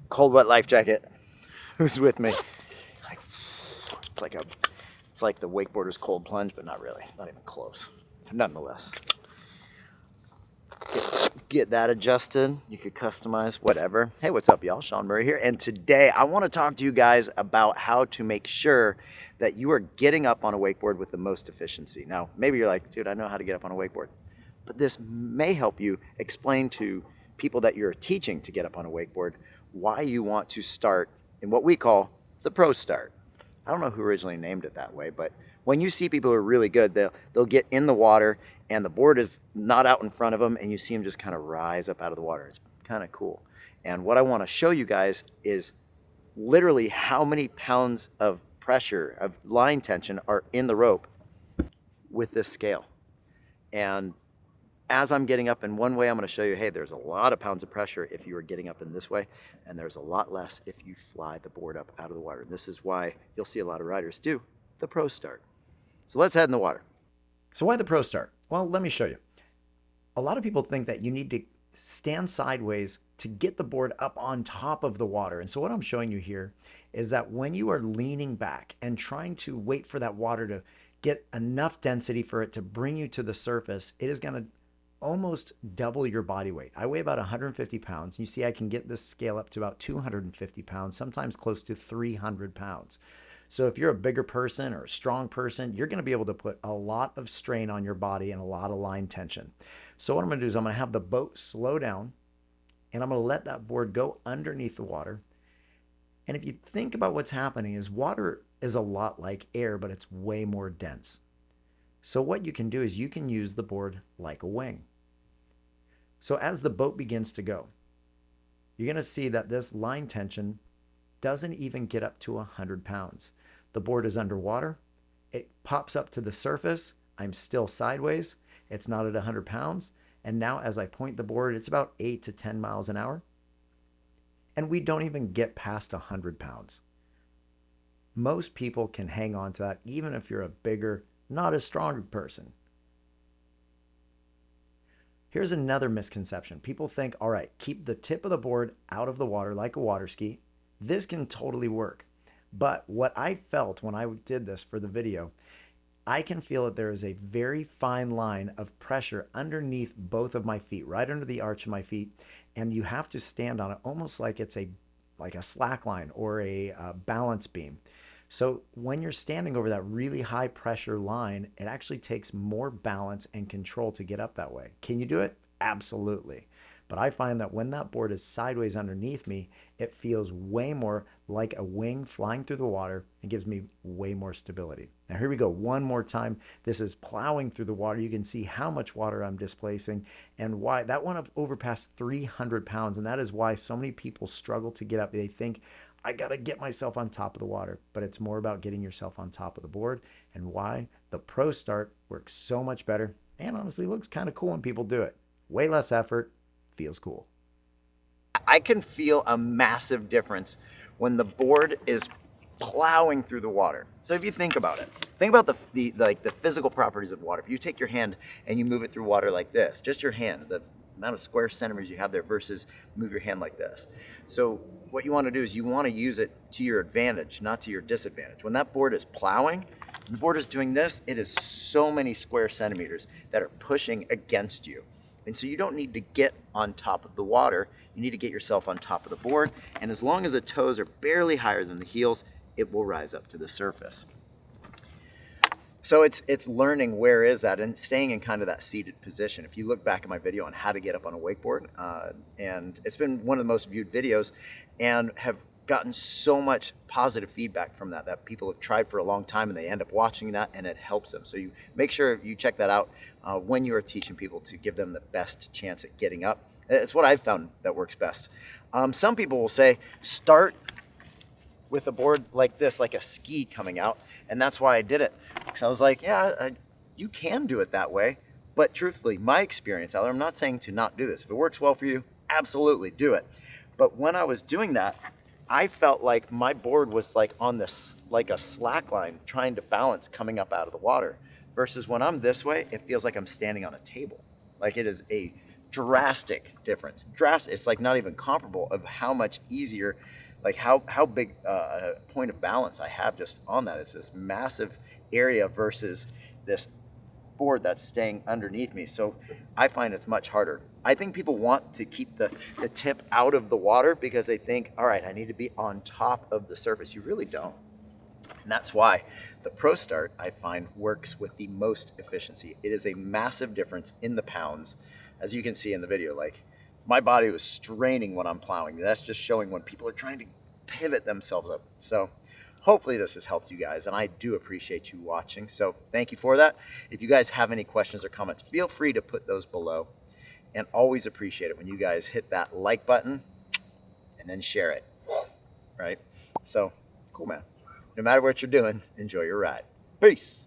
Cold wet life jacket. Who's with me? Like, it's like the wakeboarder's cold plunge, but not really, not even close. Nonetheless, get that adjusted. You could customize whatever. Hey, what's up, y'all? Shaun Murray here, and today I want to talk to you guys about how to make sure that you are getting up on a wakeboard with the most efficiency. Now, maybe you're like, dude, I know how to get up on a wakeboard, but this may help you explain to people that you're teaching to get up on a wakeboard why you want to start in what we call the Pro Start. I don't know who originally named it that way, but when you see people who are really good, they'll get in the water and the board is not out in front of them and you see them just kind of rise up out of the water. It's kind of cool. And what I want to show you guys is literally how many pounds of pressure, of line tension are in the rope with this scale. And as I'm getting up in one way, I'm going to show you, hey, there's a lot of pounds of pressure if you are getting up in this way, and there's a lot less if you fly the board up out of the water. And this is why you'll see a lot of riders do the Pro Start. So let's head in the water. So why the Pro Start? Well, let me show you. A lot of people think that you need to stand sideways to get the board up on top of the water. And so what I'm showing you here is that when you are leaning back and trying to wait for that water to get enough density for it to bring you to the surface, it is going to almost double your body weight. I weigh about 150 pounds. You see, I can get this scale up to about 250 pounds, sometimes close to 300 pounds. So if you're a bigger person or a strong person, you're going to be able to put a lot of strain on your body and a lot of line tension. So what I'm going to do is I'm going to have the boat slow down and I'm going to let that board go underneath the water. And if you think about what's happening is water is a lot like air, but it's way more dense. So what you can do is you can use the board like a wing. So as the boat begins to go, you're going to see that this line tension doesn't even get up to 100 pounds. The board is underwater. It pops up to the surface. I'm still sideways. It's not at 100 pounds. And now as I point the board, it's about 8 to 10 miles an hour. And we don't even get past 100 pounds. Most people can hang on to that, even if you're a bigger, not as strong person. Here's another misconception. People think, all right, keep the tip of the board out of the water like a water ski. This can totally work. But what I felt when I did this for the video, I can feel that there is a very fine line of pressure underneath both of my feet, right under the arch of my feet. And you have to stand on it almost like it's like a slack line or a balance beam. So when you're standing over that really high pressure line, it actually takes more balance and control to get up that way. Can you do it? Absolutely. But I find that when that board is sideways underneath me, it feels way more like a wing flying through the water. It gives me way more stability. Now here we go, one more time. This is plowing through the water. You can see how much water I'm displacing and why. That went up over past 300 pounds, and that is why so many people struggle to get up. They think, I got to get myself on top of the water, but it's more about getting yourself on top of the board, and why the Pro Start works so much better and honestly looks kind of cool when people do it. Way less effort, feels cool. I can feel a massive difference when the board is plowing through the water. So if you think about it, think about the physical properties of water. If you take your hand and you move it through water like this, just your hand, the amount of square centimeters you have there versus move your hand like this. So what you want to do is you want to use it to your advantage, not to your disadvantage. When that board is plowing, the board is doing this, it is so many square centimeters that are pushing against you. And so you don't need to get on top of the water. You need to get yourself on top of the board. And as long as the toes are barely higher than the heels, it will rise up to the surface. So it's learning where is that and staying in kind of that seated position. If you look back at my video on how to get up on a wakeboard, and it's been one of the most viewed videos and have gotten so much positive feedback from that people have tried for a long time and they end up watching that and it helps them. So you make sure you check that out when you are teaching people to give them the best chance at getting up. It's what I've found that works best. Some people will say, start with a board like this, like a ski coming out. And that's why I did it. Because I was like, yeah, you can do it that way. But truthfully, my experience out there, I'm not saying to not do this. If it works well for you, absolutely do it. But when I was doing that, I felt like my board was like on this, like a slack line trying to balance coming up out of the water. Versus when I'm this way, it feels like I'm standing on a table. Like it is a drastic difference. Drastic. It's like not even comparable of how much easier, like how big a point of balance I have just on that. It's this massive area versus this board that's staying underneath me. So I find it's much harder. I think people want to keep the tip out of the water because they think, all right, I need to be on top of the surface. You really don't. And that's why the Pro Start, I find, works with the most efficiency. It is a massive difference in the pounds. As you can see in the video, like my body was straining when I'm plowing. That's just showing when people are trying to pivot themselves up. So hopefully this has helped you guys, and I do appreciate you watching. So thank you for that. If you guys have any questions or comments, feel free to put those below. And always appreciate it when you guys hit that like button and then share it, right? So cool, man. No matter what you're doing, enjoy your ride. Peace.